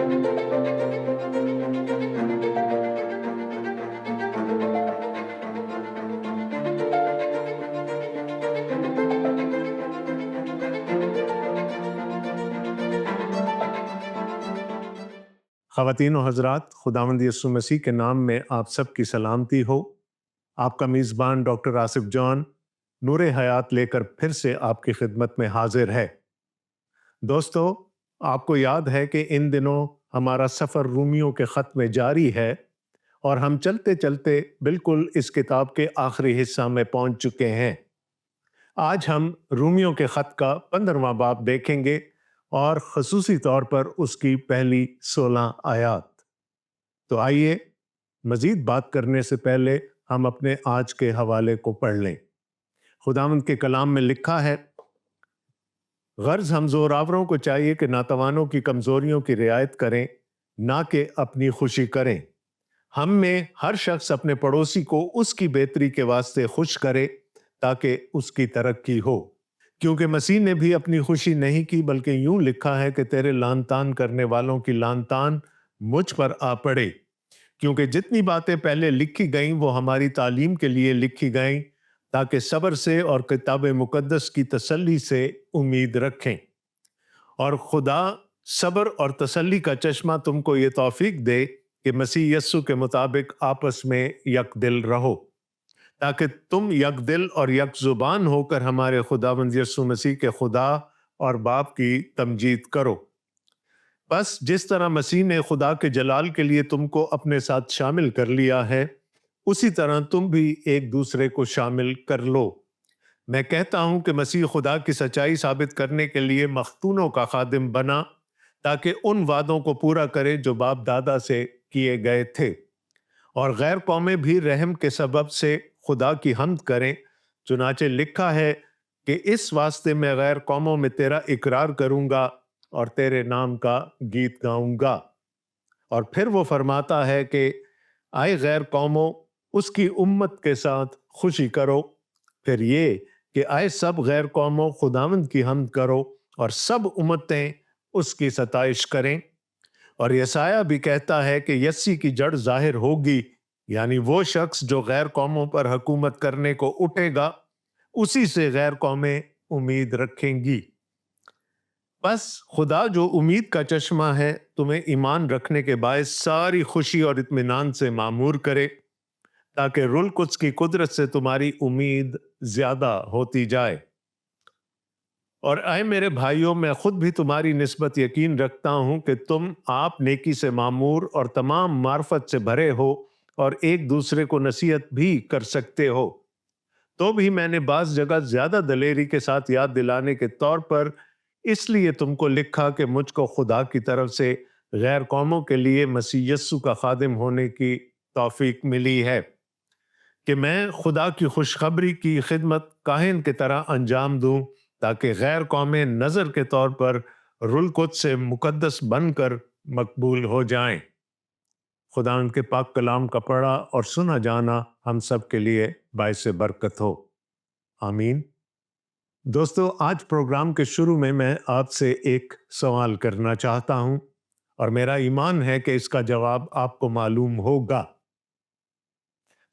ख़वातीन और हज़रात, खुदावंद यीशु मसीह के नाम में आप सब की सलामती हो। आपका मेज़बान डॉक्टर आसिफ जॉन नूर हयात लेकर फिर से आपकी खिदमत में हाजिर है। दोस्तों, आपको याद है कि इन दिनों हमारा सफ़र रूमियों के ख़त में जारी है और हम चलते चलते बिल्कुल इस किताब के आखिरी हिस्सा में पहुंच चुके हैं। आज हम रूमियों के ख़त का 15वां बाब देखेंगे और ख़ुसूसी तौर पर उसकी पहली 16 आयात। तो आइए, मज़ीद बात करने से पहले हम अपने आज के हवाले को पढ़ लें। खुदावंद के कलाम में लिखा है, गर्ज हम जोरावरों को चाहिए कि नातवानों की कमज़ोरियों की रियायत करें, ना कि अपनी खुशी करें। हम में हर शख्स अपने पड़ोसी को उसकी बेहतरी के वास्ते खुश करे ताकि उसकी तरक्की हो, क्योंकि मसीह ने भी अपनी खुशी नहीं की, बल्कि यूं लिखा है कि तेरे लान तान करने वालों की लान तान मुझ पर आ पड़े। क्योंकि जितनी बातें पहले लिखी गईं वो हमारी तालीम के लिए लिखी गईं, ताकि सब्र से और किताब मुकद्दस की तसल्ली से उम्मीद रखें। और खुदा सब्र और तसल्ली का चश्मा तुमको ये तौफीक दे कि मसीह यस्सु के मुताबिक आपस में यकदिल रहो, ताकि तुम यकदिल और यकजुबान होकर हमारे खुदावंद यस्सु मसीह के खुदा और बाप की तमजीद करो। बस जिस तरह मसीह ने खुदा के जलाल के लिए तुमको अपने साथ शामिल कर लिया है, उसी तरह तुम भी एक दूसरे को शामिल कर लो। मैं कहता हूं कि मसीह खुदा की सच्चाई साबित करने के लिए मख्तूनों का खादिम बना, ताकि उन वादों को पूरा करे जो बाप दादा से किए गए थे, और गैर कौमें भी रहम के सबब से खुदा की हम्द करें। चुनाचे लिखा है कि इस वास्ते मैं गैर कौमों में तेरा इकरार करूंगा और तेरे नाम का गीत गाऊंगा। और फिर वो फरमाता है कि आए गैर कौमों, उसकी उम्मत के साथ खुशी करो। फिर ये कि आए सब गैर कौमों, खुदावंद की हम्द करो और सब उम्मतें उसकी सताइश करें। और यसाया भी कहता है कि यस्सी की जड़ जाहिर होगी, यानी वो शख्स जो गैर कौमों पर हुकूमत करने को उठेगा, उसी से गैर कौमें उम्मीद रखेंगी। बस खुदा जो उम्मीद का चश्मा है, तुम्हें ईमान रखने के बायस सारी खुशी और इत्मीनान से मामूर करे, ताकि रुल कुद्स की कुदरत से तुम्हारी उम्मीद ज्यादा होती जाए। और आए मेरे भाइयों, मैं खुद भी तुम्हारी निस्बत यकीन रखता हूं कि तुम आप नेकी से मामूर और तमाम मार्फत से भरे हो और एक दूसरे को नसीहत भी कर सकते हो। तो भी मैंने बाज़ जगह ज्यादा दलेरी के साथ याद दिलाने के तौर पर इसलिए तुमको लिखा कि मुझको खुदा की तरफ से गैर कौमों के लिए मसीह यस्सु का खादिम होने की तौफीक मिली है, कि मैं खुदा की खुशखबरी की खिदमत काहिन की तरह अंजाम दूं, ताकि गैर कौमें नज़र के तौर पर रुल कुद्स से मुकद्दस बनकर मकबूल हो जाएं। खुदा उनके पाक कलाम का पढ़ा और सुना जाना हम सब के लिए बाइस बरकत हो। आमीन। दोस्तों, आज प्रोग्राम के शुरू में मैं आपसे एक सवाल करना चाहता हूं और मेरा ईमान है कि इसका जवाब आपको मालूम होगा।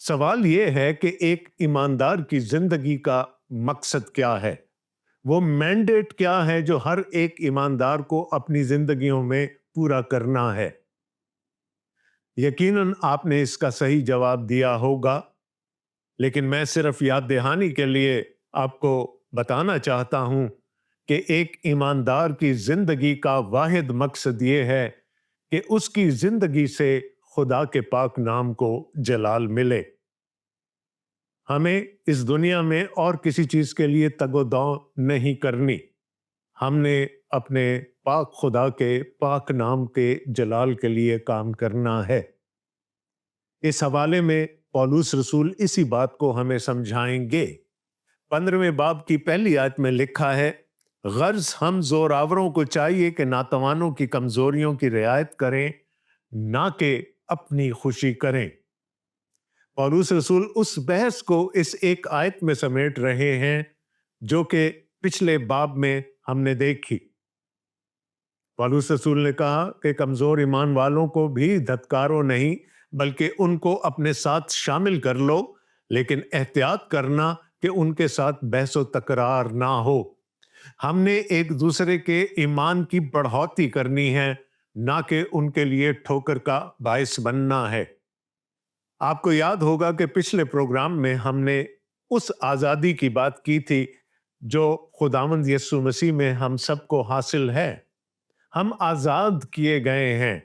सवाल यह है कि एक ईमानदार की जिंदगी का मकसद क्या है? वो मैंडेट क्या है जो हर एक ईमानदार को अपनी जिंदगियों में पूरा करना है? यकीनन आपने इसका सही जवाब दिया होगा, लेकिन मैं सिर्फ याद दहानी के लिए आपको बताना चाहता हूं कि एक ईमानदार की जिंदगी का वाहिद मकसद ये है कि उसकी जिंदगी से खुदा के पाक नाम को जलाल मिले। हमें इस दुनिया में और किसी चीज के लिए तगोदाव नहीं करनी। हमने अपने पाक खुदा के पाक नाम के जलाल के लिए काम करना है। इस हवाले में पौलुस रसूल इसी बात को हमें समझाएंगे। 15वें बाब की पहली आयत में लिखा है, गर्ज हम जोरावरों को चाहिए कि नातवानों की कमजोरियों की रियायत करें, ना कि अपनी खुशी करें। पौलुस रसूल उस बहस को इस एक आयत में समेट रहे हैं जो कि पिछले बाब में हमने देखी। पौलुस रसूल ने कहा कि कमजोर ईमान वालों को भी धत्कारो नहीं, बल्कि उनको अपने साथ शामिल कर लो, लेकिन एहतियात करना कि उनके साथ बहस व तकरार ना हो। हमने एक दूसरे के ईमान की बढ़ोतरी करनी है, ना कि उनके लिए ठोकर का बायस बनना है। आपको याद होगा कि पिछले प्रोग्राम में हमने उस आज़ादी की बात की थी जो खुदावंद यीशु मसीह में हम सबको हासिल है। हम आज़ाद किए गए हैं,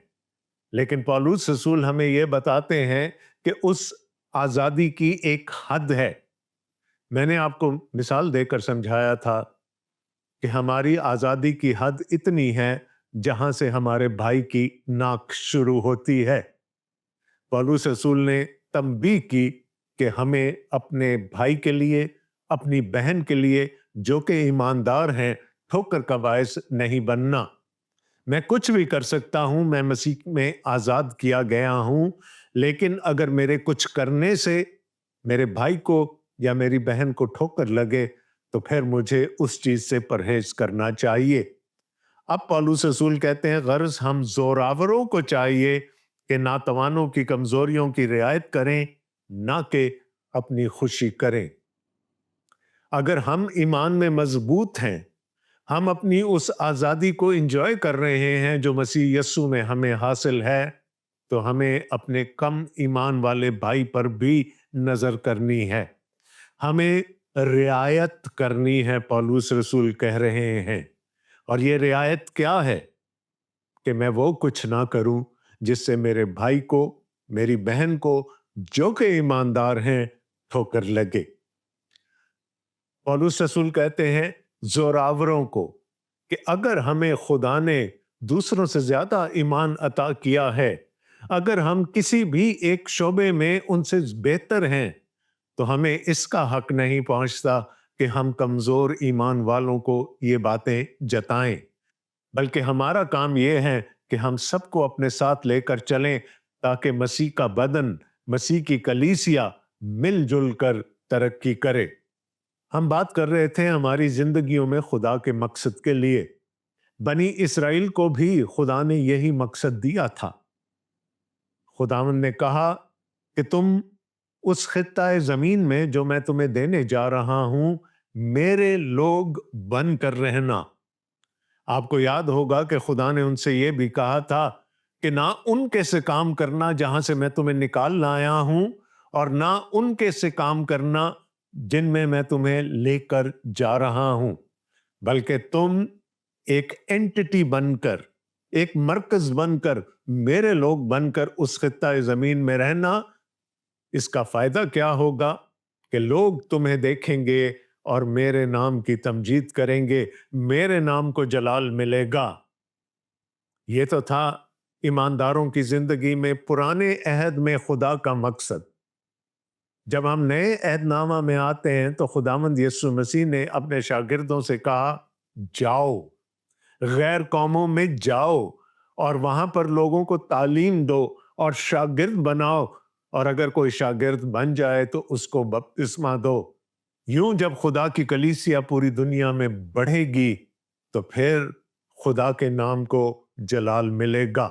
लेकिन पौलुस रसूल हमें यह बताते हैं कि उस आज़ादी की एक हद है। मैंने आपको मिसाल देकर समझाया था कि हमारी आज़ादी की हद इतनी है जहां से हमारे भाई की नाक शुरू होती है। पौलुस रसूल ने तंबीह की कि हमें अपने भाई के लिए, अपनी बहन के लिए जो कि ईमानदार हैं, ठोकर का बायस नहीं बनना। मैं कुछ भी कर सकता हूं, मैं मसीह में आज़ाद किया गया हूं, लेकिन अगर मेरे कुछ करने से मेरे भाई को या मेरी बहन को ठोकर लगे तो फिर मुझे उस चीज से परहेज करना चाहिए। अब पौलुस रसूल कहते हैं, गर्ज हम जोरावरों को चाहिए कि नातवानों की कमजोरियों की रियायत करें, ना कि अपनी खुशी करें। अगर हम ईमान में मजबूत हैं, हम अपनी उस आज़ादी को एंजॉय कर रहे हैं जो मसीह यस्सु में हमें हासिल है, तो हमें अपने कम ईमान वाले भाई पर भी नजर करनी है। हमें रियायत करनी है, पौलुस रसूल कह रहे हैं। और ये रियायत क्या है? कि मैं वो कुछ ना करूं जिससे मेरे भाई को, मेरी बहन को जो कि ईमानदार हैं, ठोकर लगे। पौलुस रसूल कहते हैं जोरावरों को कि अगर हमें खुदा ने दूसरों से ज्यादा ईमान अता किया है, अगर हम किसी भी एक शोबे में उनसे बेहतर हैं, तो हमें इसका हक नहीं पहुंचता कि हम कमजोर ईमान वालों को ये बातें जताएं। बल्कि हमारा काम यह है कि हम सबको अपने साथ लेकर चलें, ताकि मसीह का बदन, मसीह की कलीसिया मिलजुल कर तरक्की करे। हम बात कर रहे थे हमारी जिंदगियों में खुदा के मकसद के लिए। बनी इसराइल को भी खुदा ने यही मकसद दिया था। खुदावंद ने कहा कि तुम उस खित्ता जमीन में जो मैं तुम्हें देने जा रहा हूं, मेरे लोग बन कर रहना। आपको याद होगा कि खुदा ने उनसे यह भी कहा था कि ना उनके से काम करना जहां से मैं तुम्हें निकाल लाया हूं, और ना उनके से काम करना जिनमें मैं तुम्हें लेकर जा रहा हूं, बल्कि तुम एक एंटिटी बनकर, एक मरकज बनकर, मेरे लोग बनकर उस खित्ता जमीन में रहना। इसका फायदा क्या होगा कि लोग तुम्हें देखेंगे और मेरे नाम की तमजीद करेंगे, मेरे नाम को जलाल मिलेगा। ये तो था ईमानदारों की जिंदगी में पुराने अहद में खुदा का मकसद। जब हम नए अहदनामा में आते हैं तो खुदावंद यीशु मसीह ने अपने शागिर्दों से कहा, जाओ गैर कौमों में जाओ और वहां पर लोगों को तालीम दो और शागिर्द बनाओ, और अगर कोई शागिर्द बन जाए तो उसको बपतिस्मा दो। यूं जब खुदा की कलीसिया पूरी दुनिया में बढ़ेगी तो फिर खुदा के नाम को जलाल मिलेगा।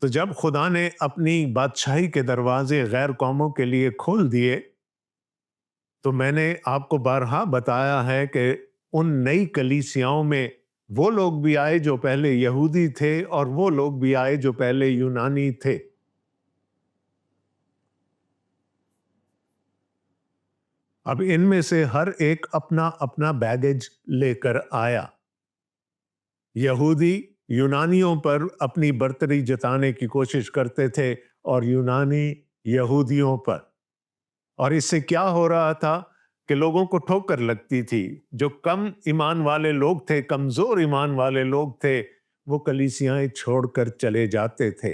तो जब खुदा ने अपनी बादशाही के दरवाजे गैर कौमों के लिए खोल दिए, तो मैंने आपको बारहा बताया है कि उन नई कलीसियाओं में वो लोग भी आए जो पहले यहूदी थे, और वो लोग भी आए जो पहले यूनानी थे। अब इनमें से हर एक अपना अपना बैगेज लेकर आया। यहूदी यूनानियों पर अपनी बर्तरी जताने की कोशिश करते थे और यूनानी यहूदियों पर। और इससे क्या हो रहा था कि लोगों को ठोकर लगती थी। जो कम ईमान वाले लोग थे, कमजोर ईमान वाले लोग थे, वो कलीसियाएं छोड़कर चले जाते थे।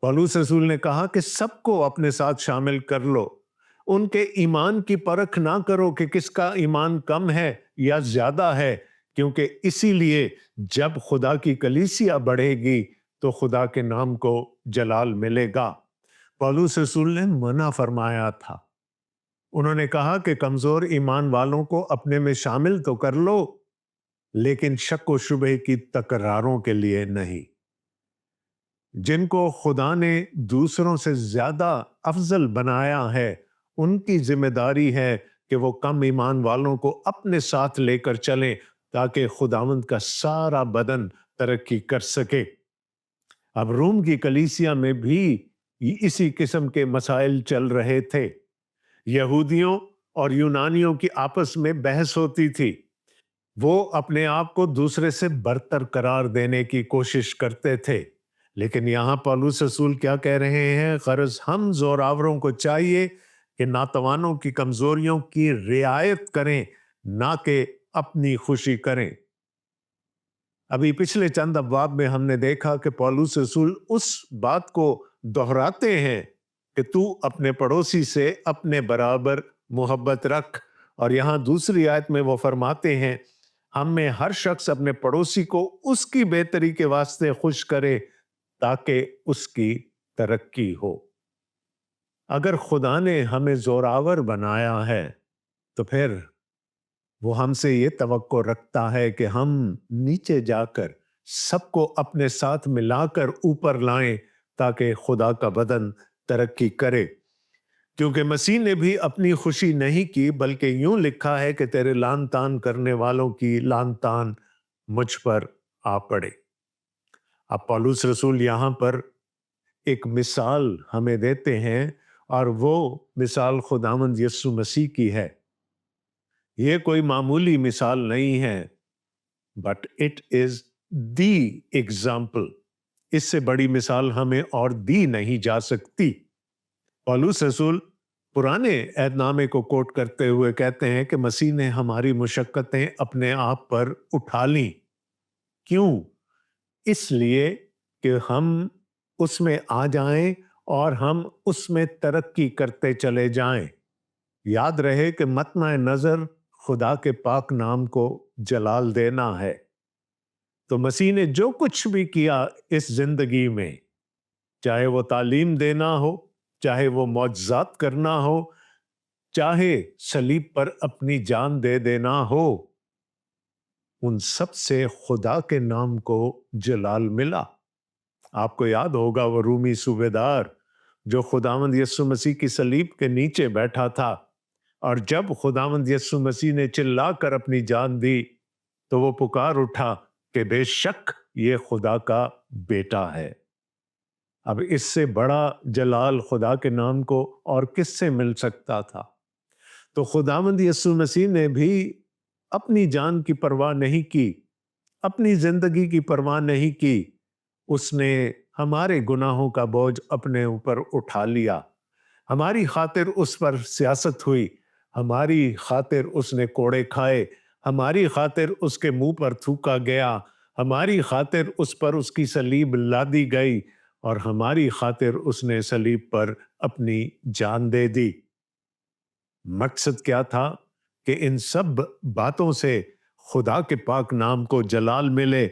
पौलुस रसूल ने कहा कि सबको अपने साथ शामिल कर लो। उनके ईमान की परख ना करो कि किसका ईमान कम है या ज्यादा है, क्योंकि इसीलिए जब खुदा की कलीसिया बढ़ेगी तो खुदा के नाम को जलाल मिलेगा। पौलुस रसूल ने मना फरमाया था। उन्होंने कहा कि कमजोर ईमान वालों को अपने में शामिल तो कर लो, लेकिन शक व शुबे की तकरारों के लिए नहीं। जिनको खुदा ने दूसरों से ज्यादा अफजल बनाया है, उनकी जिम्मेदारी है कि वो कम ईमान वालों को अपने साथ लेकर चलें ताकि खुदावंद का सारा बदन तरक्की कर सके। अब रोम की कलीसिया में भी इसी किस्म के मसाइल चल रहे थे। यहूदियों और यूनानियों की आपस में बहस होती थी। वो अपने आप को दूसरे से बरतर करार देने की कोशिश करते थे। लेकिन यहाँ पौलुस रसूल क्या कह रहे हैं? गरज हम जोरावरों को चाहिए कि नातवानों की कमजोरियों की रियायत करें, ना कि अपनी खुशी करें। अभी पिछले चंद अब्वाब में हमने देखा कि पौलुस रसूल उस बात को दोहराते हैं कि तू अपने पड़ोसी से अपने बराबर मोहब्बत रख, और यहाँ दूसरी आयत में वो फरमाते हैं हम में हर शख्स अपने पड़ोसी को उसकी बेहतरी के वास्ते खुश करे ताकि उसकी तरक्की हो। अगर खुदा ने हमें जोरावर बनाया है तो फिर वो हमसे ये तवक्को रखता है कि हम नीचे जाकर सबको अपने साथ मिलाकर ऊपर लाएं ताकि खुदा का बदन तरक्की करे। क्योंकि मसीह ने भी अपनी खुशी नहीं की, बल्कि यूं लिखा है कि तेरे लान तान करने वालों की लान तान मुझ पर आ पड़े। अब पौलुस रसूल यहां पर एक मिसाल हमें देते हैं, और वो मिसाल खुदावंद यीशु मसीह की है। ये कोई मामूली मिसाल नहीं है, but it is the example. इससे बड़ी मिसाल हमें और दी नहीं जा सकती। पौलुस रसूल पुराने अहदनामे को कोट करते हुए कहते हैं कि मसीह ने हमारी मुशक्कतें अपने आप पर उठा ली। क्यों? इसलिए कि हम उसमें आ जाएं और हम उसमें तरक्की करते चले जाएं। याद रहे कि मतना नजर खुदा के पाक नाम को जलाल देना है। तो मसीह ने जो कुछ भी किया इस जिंदगी में, चाहे वो तालीम देना हो, चाहे वो मौजज़ात करना हो, चाहे सलीब पर अपनी जान दे देना हो, उन सब से खुदा के नाम को जलाल मिला। आपको याद होगा वो रूमी सूबेदार जो खुदावंद यीशु मसीह की सलीब के नीचे बैठा था, और जब खुदावंद यीशु मसीह ने चिल्लाकर अपनी जान दी तो वो पुकार उठा कि बेशक ये खुदा का बेटा है। अब इससे बड़ा जलाल खुदा के नाम को और किससे मिल सकता था? तो खुदावंद यीशु मसीह ने भी अपनी जान की परवाह नहीं की, अपनी जिंदगी की परवाह नहीं की। उसने हमारे गुनाहों का बोझ अपने ऊपर उठा लिया। हमारी खातिर उस पर सियासत हुई, हमारी खातिर उसने कोड़े खाए, हमारी खातिर उसके मुंह पर थूका गया, हमारी खातिर उस पर उसकी सलीब लादी गई, और हमारी खातिर उसने सलीब पर अपनी जान दे दी। मकसद क्या था? कि इन सब बातों से खुदा के पाक नाम को जलाल मिले।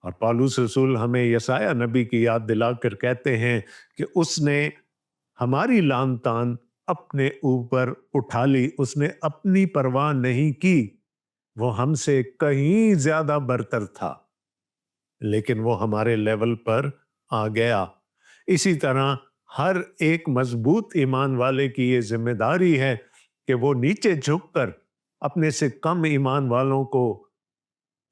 और पौलुस रसूल हमें यसाया नबी की याद दिलाकर कहते हैं कि उसने हमारी लान तान अपने ऊपर उठा ली, उसने अपनी परवाह नहीं की। वो हमसे कहीं ज्यादा बरतर था, लेकिन वो हमारे लेवल पर आ गया। इसी तरह हर एक मजबूत ईमान वाले की ये जिम्मेदारी है कि वो नीचे झुककर अपने से कम ईमान वालों को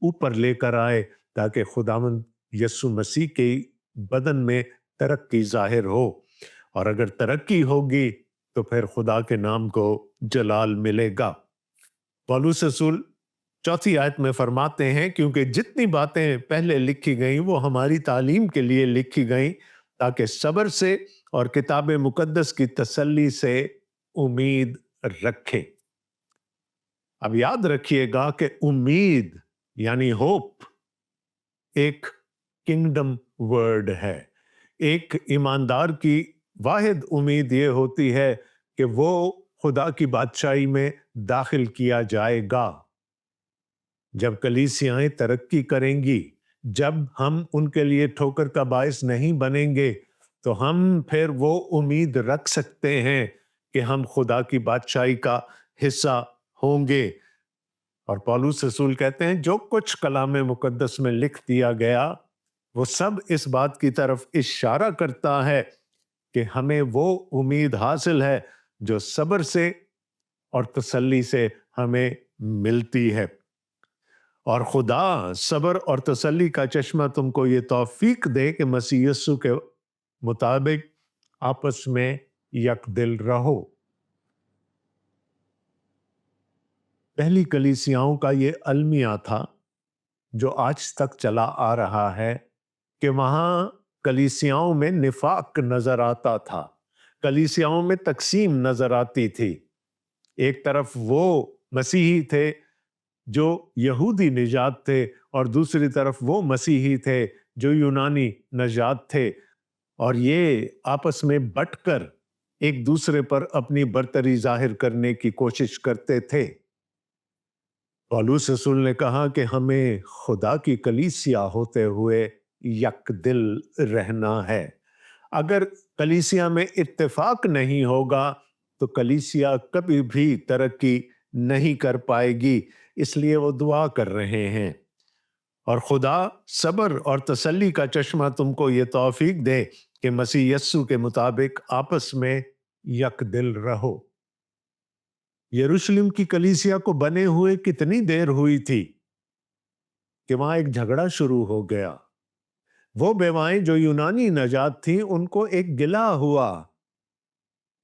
ऊपर लेकर आए ताकि खुदावंद यीशु मसीह के बदन में तरक्की जाहिर हो। और अगर तरक्की होगी तो फिर खुदा के नाम को जलाल मिलेगा। पौलुस रसूल चौथी आयत में फरमाते हैं क्योंकि जितनी बातें पहले लिखी गई वो हमारी तालीम के लिए लिखी गई ताकि सब्र से और किताब मुकद्दस की तसल्ली से उम्मीद रखें। अब याद रखिएगा कि उम्मीद यानी होप एक किंगडम वर्ड है। एक ईमानदार की वाहिद उम्मीद ये होती है कि वो खुदा की बादशाही में दाखिल किया जाएगा। जब कलीसियाएं तरक्की करेंगी, जब हम उनके लिए ठोकर का बायस नहीं बनेंगे, तो हम फिर वो उम्मीद रख सकते हैं कि हम खुदा की बादशाही का हिस्सा होंगे। اور पौलुस रसूल कहते हैं जो कुछ कलाम मुकद्दस में लिख दिया गया वो सब इस बात की तरफ इशारा करता है कि हमें वो उम्मीद हासिल है जो सब्र से और तसल्ली से हमें मिलती है। और खुदा सब्र और तसल्ली का चश्मा तुमको ये तौफीक दे कि मसीह यस्सु के मुताबिक आपस में यकदिल रहो। पहली कलीसियाओं का ये अलमिया था जो आज तक चला आ रहा है कि वहां कलीसियाओं में निफाक नजर आता था, कलीसियाओं में तकसीम नजर आती थी। एक तरफ वो मसीही थे जो यहूदी निजात थे और दूसरी तरफ वो मसीही थे जो यूनानी निजात थे, और ये आपस में बंटकर एक दूसरे पर अपनी बर्तरी जाहिर करने की कोशिश करते थे। पौलुस रसूल ने कहा कि हमें खुदा की कलीसिया होते हुए यकदिल रहना है। अगर कलीसिया में इत्तेफाक नहीं होगा तो कलीसिया कभी भी तरक्की नहीं कर पाएगी। इसलिए वो दुआ कर रहे हैं और खुदा सब्र और तसल्ली का चश्मा तुमको ये तौफीक दे कि मसीह यस्सु के मुताबिक आपस में यकदिल रहो। यरूशलेम की कलीसिया को बने हुए कितनी देर हुई थी कि वहां एक झगड़ा शुरू हो गया। वो बेवाएं जो यूनानी नजात थी उनको एक गिला हुआ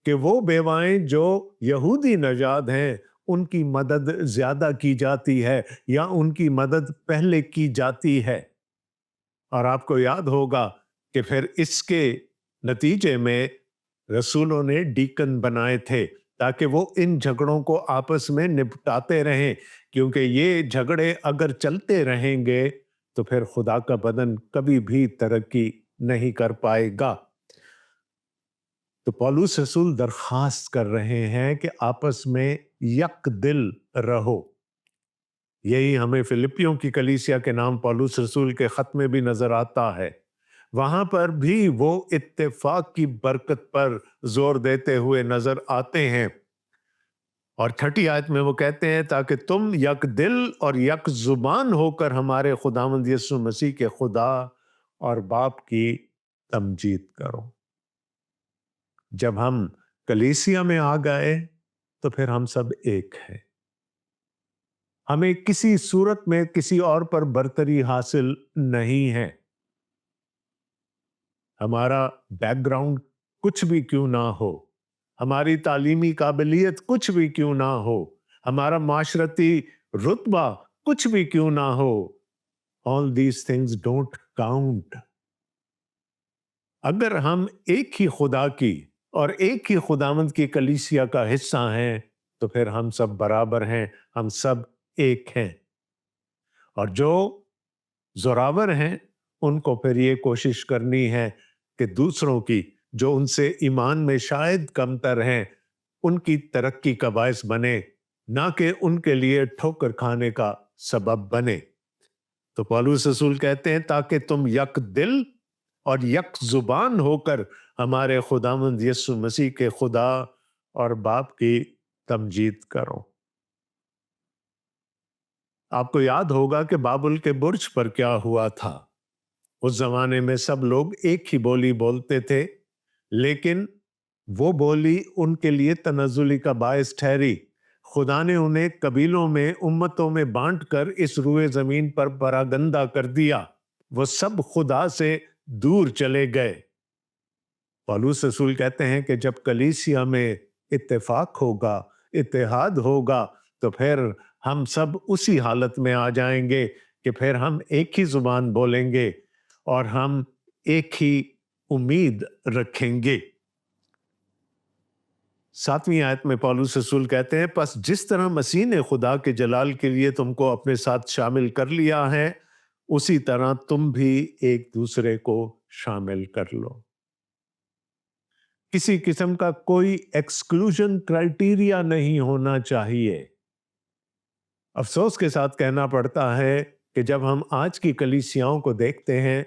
कि वो बेवाएं जो यहूदी नजात हैं उनकी मदद ज्यादा की जाती है या उनकी मदद पहले की जाती है। और आपको याद होगा कि फिर इसके नतीजे में रसूलों ने डीकन बनाए थे ताकि वो इन झगड़ों को आपस में निपटाते रहें, क्योंकि ये झगड़े अगर चलते रहेंगे तो फिर खुदा का बदन कभी भी तरक्की नहीं कर पाएगा। तो पौलुस रसूल दरखास्त कर रहे हैं कि आपस में यक दिल रहो। यही हमें फिलिपियों की कलीसिया के नाम पौलुस रसूल के खत में भी नजर आता है। वहां पर भी वो इत्तेफाक की बरकत पर जोर देते हुए नजर आते हैं। और 30 आयत में वो कहते हैं ताकि तुम यक दिल और यक जुबान होकर हमारे खुदावंद यीशु मसीह के खुदा और बाप की तमजीद करो। जब हम कलीसिया में आ गए तो फिर हम सब एक हैं। हमें किसी सूरत में किसी और पर बरतरी हासिल नहीं है। हमारा बैकग्राउंड कुछ भी क्यों ना हो, हमारी तालीमी काबिलियत कुछ भी क्यों ना हो, हमारा माशरती रुतबा कुछ भी क्यों ना हो, all these things don't count. अगर हम एक ही खुदा की और एक ही खुदावंद की कलीसिया का हिस्सा हैं तो फिर हम सब बराबर हैं, हम सब एक हैं। और जो जोरावर हैं उनको फिर ये कोशिश करनी है कि दूसरों की जो उनसे ईमान में शायद कमतर हैं उनकी तरक्की का बायस बने, ना कि उनके लिए ठोकर खाने का सबब बने। तो पौलुस रसूल कहते हैं ताकि तुम यक दिल और यक जुबान होकर हमारे खुदावंद यीशु मसीह के खुदा और बाप की तमजीद करो। आपको याद होगा कि बाबुल के बुर्ज पर क्या हुआ था। उस जमाने में सब लोग एक ही बोली बोलते थे, लेकिन वो बोली उनके लिए तनज़ुली का बायस ठहरी। खुदा ने उन्हें कबीलों में उम्मतों में बांटकर इस रुए जमीन पर परागंदा कर दिया। वो सब खुदा से दूर चले गए। पौलुस रसूल कहते हैं कि जब कलीसिया में इत्तेफाक होगा, इत्तेहाद होगा, तो फिर हम सब उसी हालत में आ जाएंगे कि फिर हम एक ही जुबान बोलेंगे और हम एक ही उम्मीद रखेंगे। 7वीं आयत में पौलुस रसूल कहते हैं बस जिस तरह मसीह ने खुदा के जलाल के लिए तुमको अपने साथ शामिल कर लिया है उसी तरह तुम भी एक दूसरे को शामिल कर लो। किसी किस्म का कोई एक्सक्लूजन क्राइटेरिया नहीं होना चाहिए। अफसोस के साथ कहना पड़ता है कि जब हम आज की कलीसियाओं को देखते हैं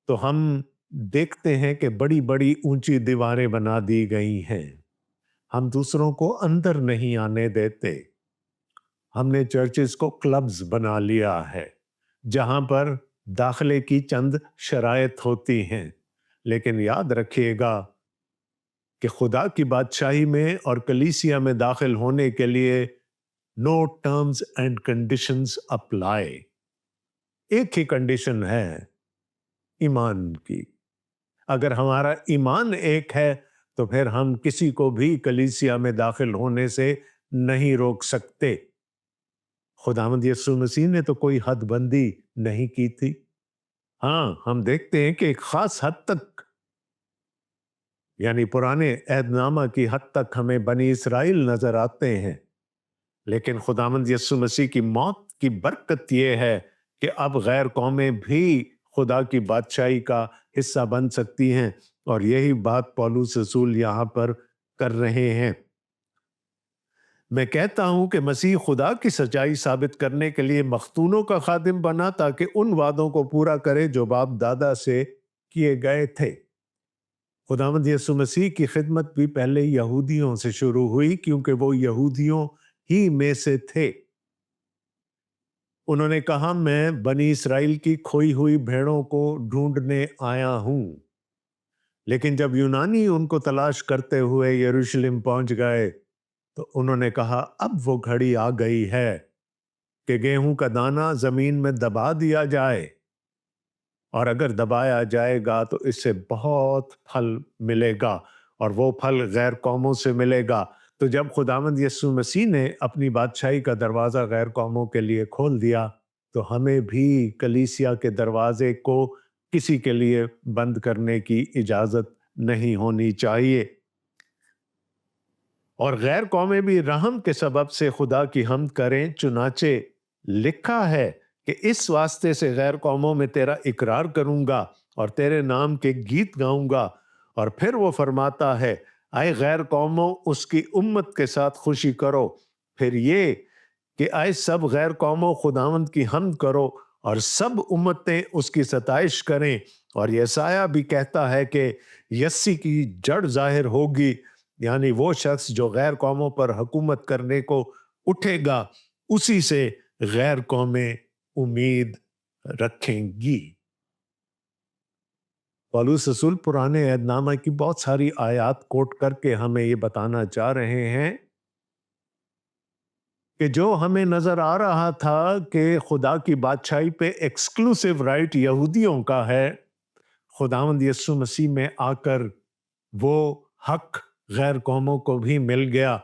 तो हम देखते हैं कि बड़ी बड़ी ऊंची दीवारें बना दी गई हैं। हम दूसरों को अंदर नहीं आने देते। ہم نے چرچز کو کلبز بنا لیا ہے جہاں پر داخلے کی چند شرائط ہوتی ہیں، لیکن یاد رکھیے گا کہ خدا کی بادشاہی میں اور کلیسیا میں داخل ہونے کے لیے نو ٹرمز اینڈ کنڈیشنز اپلائی۔ ایک ہی کنڈیشن ہے ایمان کی۔ اگر ہمارا ایمان ایک ہے تو پھر ہم کسی کو بھی کلیسیا میں داخل ہونے سے نہیں روک سکتے۔ خداوند یسوع مسیح نے تو کوئی حد بندی نہیں کی تھی۔ ہاں، ہم دیکھتے ہیں کہ ایک خاص حد تک، یعنی پرانے عہد نامہ کی حد تک ہمیں بنی اسرائیل نظر آتے ہیں، لیکن خداوند یسوع مسیح کی موت کی برکت یہ ہے کہ اب غیر قومیں بھی خدا کی بادشاہی کا حصہ بن سکتی ہیں، اور یہی بات پولس رسول یہاں پر کر رہے ہیں۔ میں کہتا ہوں کہ مسیح خدا کی سچائی ثابت کرنے کے لیے مختونوں کا خادم بنا تاکہ ان وعدوں کو پورا کرے جو باپ دادا سے کیے گئے تھے۔ خداوند یسوع مسیح کی خدمت بھی پہلے یہودیوں سے شروع ہوئی کیونکہ وہ یہودیوں ہی میں سے تھے۔ انہوں نے کہا، میں بنی اسرائیل کی کھوئی ہوئی بھیڑوں کو ڈھونڈنے آیا ہوں۔ لیکن جب یونانی ان کو تلاش کرتے ہوئے یروشلم پہنچ گئے تو انہوں نے کہا، اب وہ گھڑی آ گئی ہے کہ گیہوں کا دانہ زمین میں دبا دیا جائے، اور اگر دبایا جائے گا تو اس سے بہت پھل ملے گا، اور وہ پھل غیر قوموں سے ملے گا۔ تو جب خداوند یسوع مسیح نے اپنی بادشاہی کا دروازہ غیر قوموں کے لیے کھول دیا تو ہمیں بھی کلیسیا کے دروازے کو کسی کے لیے بند کرنے کی اجازت نہیں ہونی چاہیے۔ اور غیر قومیں بھی رحم کے سبب سے خدا کی حمد کریں، چنانچہ لکھا ہے کہ اس واسطے سے غیر قوموں میں تیرا اقرار کروں گا اور تیرے نام کے گیت گاؤں گا۔ اور پھر وہ فرماتا ہے، آئے غیر قوموں اس کی امت کے ساتھ خوشی کرو۔ پھر یہ کہ آئے سب غیر قوموں خداوند کی حمد کرو اور سب امتیں اس کی ستائش کریں۔ اور یسایہ بھی کہتا ہے کہ یسی کی جڑ ظاہر ہوگی، یعنی وہ شخص جو غیر قوموں پر حکومت کرنے کو اٹھے گا، اسی سے غیر قومیں امید رکھیں گی۔ پولس رسول پرانے عہد نامہ کی بہت ساری آیات کوٹ کر کے ہمیں یہ بتانا چاہ رہے ہیں کہ جو ہمیں نظر آ رہا تھا کہ خدا کی بادشاہی پہ ایکسکلوسیو رائٹ یہودیوں کا ہے، خداوند یسوع مسیح میں آ کر وہ حق غیر قوموں کو بھی مل گیا۔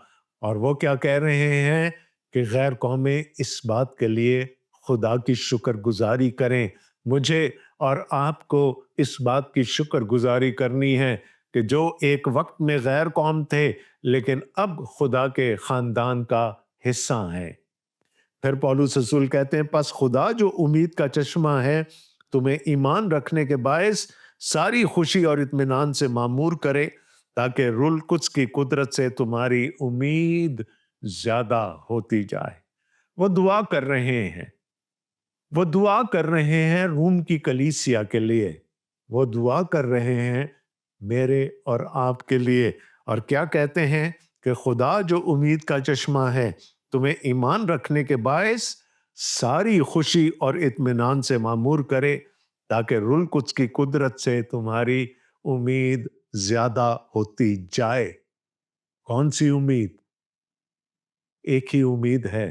اور وہ کیا کہہ رہے ہیں کہ غیر قومیں اس بات کے لیے خدا کی شکر گزاری کریں۔ مجھے اور آپ کو اس بات کی شکر گزاری کرنی ہے کہ جو ایک وقت میں غیر قوم تھے لیکن اب خدا کے خاندان کا حصہ ہیں۔ پھر پولس رسول کہتے ہیں، پس خدا جو امید کا چشمہ ہے تمہیں ایمان رکھنے کے باعث ساری خوشی اور اطمینان سے معمور کرے، تاکہ روح القدس کی قدرت سے تمہاری امید زیادہ ہوتی جائے۔ وہ دعا کر رہے ہیں، وہ دعا کر رہے ہیں روم کی کلیسیا کے لیے، وہ دعا کر رہے ہیں میرے اور آپ کے لیے۔ اور کیا کہتے ہیں کہ خدا جو امید کا چشمہ ہے تمہیں ایمان رکھنے کے باعث ساری خوشی اور اطمینان سے معمور کرے، تاکہ روح القدس کی قدرت سے تمہاری امید زیادہ ہوتی جائے۔ کون سی امید؟ ایک ہی امید ہے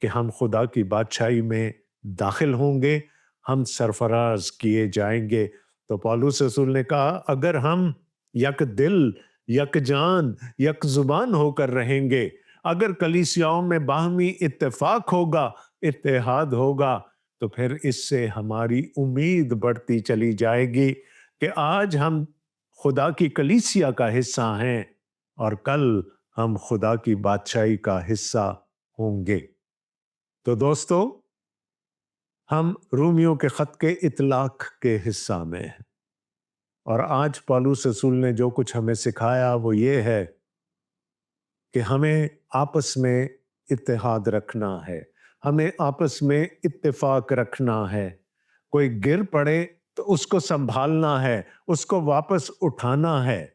کہ ہم خدا کی بادشاہی میں داخل ہوں گے، ہم سرفراز کیے جائیں گے۔ تو پولس رسول نے کہا، اگر ہم یک دل، یک جان، یک زبان ہو کر رہیں گے، اگر کلیسیاؤں میں باہمی اتفاق ہوگا، اتحاد ہوگا، تو پھر اس سے ہماری امید بڑھتی چلی جائے گی کہ آج ہم خدا کی کلیسیا کا حصہ ہیں اور کل ہم خدا کی بادشاہی کا حصہ ہوں گے۔ تو دوستو، ہم رومیوں کے خط کے اطلاق کے حصہ میں ہیں، اور آج پولس رسول نے جو کچھ ہمیں سکھایا وہ یہ ہے کہ ہمیں آپس میں اتحاد رکھنا ہے، ہمیں آپس میں اتفاق رکھنا ہے۔ کوئی گر پڑے تو اس کو سنبھالنا ہے، اس کو واپس اٹھانا ہے۔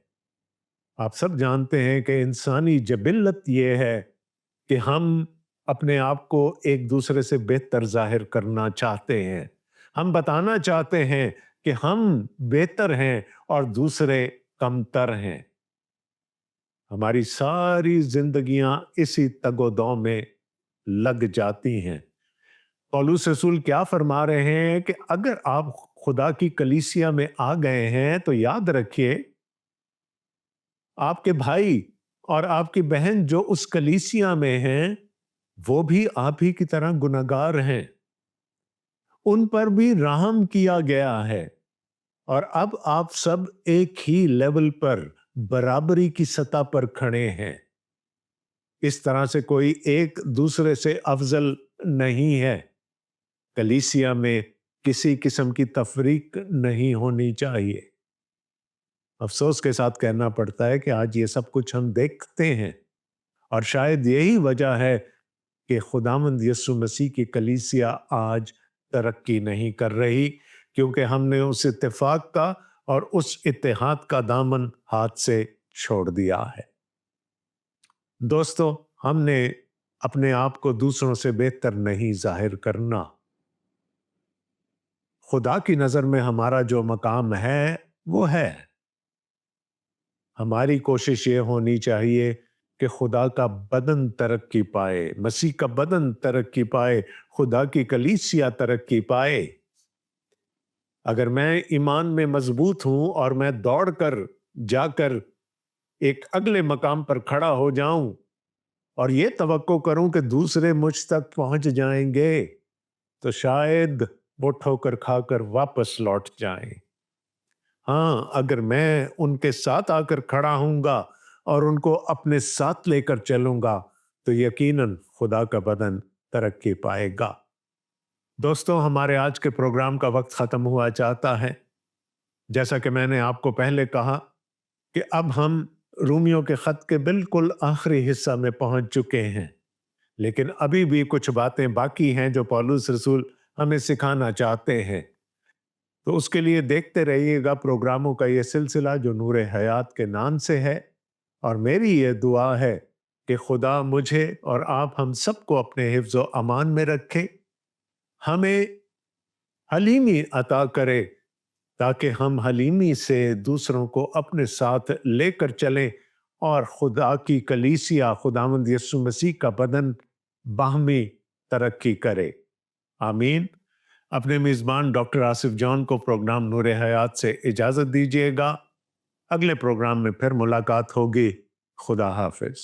آپ سب جانتے ہیں کہ انسانی جبلت یہ ہے کہ ہم अपने आप को एक दूसरे से बेहतर जाहिर करना चाहते हैं। हम बताना चाहते हैं कि हम बेहतर हैं और दूसरे कमतर हैं। हमारी सारी जिंदगियां इसी तगोदौ में लग जाती हैं। पौलुस रसूल क्या फरमा रहे हैं कि अगर आप खुदा की कलीसिया में आ गए हैं तो याद रखिए, आपके भाई और आपकी बहन जो उस कलीसिया में हैं, वो भी आप ही की तरह गुनहगार हैं। उन पर भी रहम किया गया है और अब आप सब एक ही लेवल पर, बराबरी की सतह पर खड़े हैं। इस तरह से कोई एक दूसरे से अफजल नहीं है। कलीसिया में किसी किस्म की तफरीक नहीं होनी चाहिए। अफसोस के साथ कहना पड़ता है कि आज ये सब कुछ हम देखते हैं और शायद यही वजह है कि खुदावंद यीशु मसीह की कलीसिया आज तरक्की नहीं कर रही, क्योंकि हमने उस इत्तेफाक का और उस इत्तेहाद का दामन हाथ से छोड़ दिया है। दोस्तों, हमने अपने आप को दूसरों से बेहतर नहीं जाहिर करना। खुदा की नजर में हमारा जो मकाम है वो है। हमारी कोशिश ये होनी चाहिए कि खुदा का बदन तरक्की पाए, मसीह का बदन तरक्की पाए, खुदा की कलीसिया तरक्की पाए। अगर मैं ईमान में मजबूत हूं और मैं दौड़कर जाकर एक अगले मकाम पर खड़ा हो जाऊं और ये तवक्को करूं कि दूसरे मुझ तक पहुंच जाएंगे, तो शायद वो ठोकर खाकर वापस लौट जाएं। हाँ, अगर मैं उनके साथ आकर खड़ा हूंगा और उनको अपने साथ लेकर चलूंगा, तो यकीनन खुदा का बदन तरक्की पाएगा। दोस्तों, हमारे आज के प्रोग्राम का वक्त खत्म हुआ चाहता है। जैसा कि मैंने आपको पहले कहा कि अब हम रूमियों के खत के बिल्कुल आखिरी हिस्सा में पहुंच चुके हैं, लेकिन अभी भी कुछ बातें बाकी हैं जो पौलुस रसूल हमें सिखाना चाहते हैं। तो उसके लिए देखते रहिएगा प्रोग्रामों का ये सिलसिला जो नूर हयात के नाम से है। और मेरी ये दुआ है कि खुदा मुझे और आप हम सबको अपने हिफ्ज़ व अमान में रखे, हमें हलीमी अता करे, ताकि हम हलीमी से दूसरों को अपने साथ लेकर चलें और खुदा की कलीसिया, खुदावंद यीशु मसीह का बदन बाहमी तरक्की करे। आमीन। अपने मेज़बान डॉक्टर आसिफ जॉन को प्रोग्राम नूर हयात से इजाज़त दीजिएगा। अगले प्रोग्राम में फिर मुलाकात होगी। खुदा हाफिज।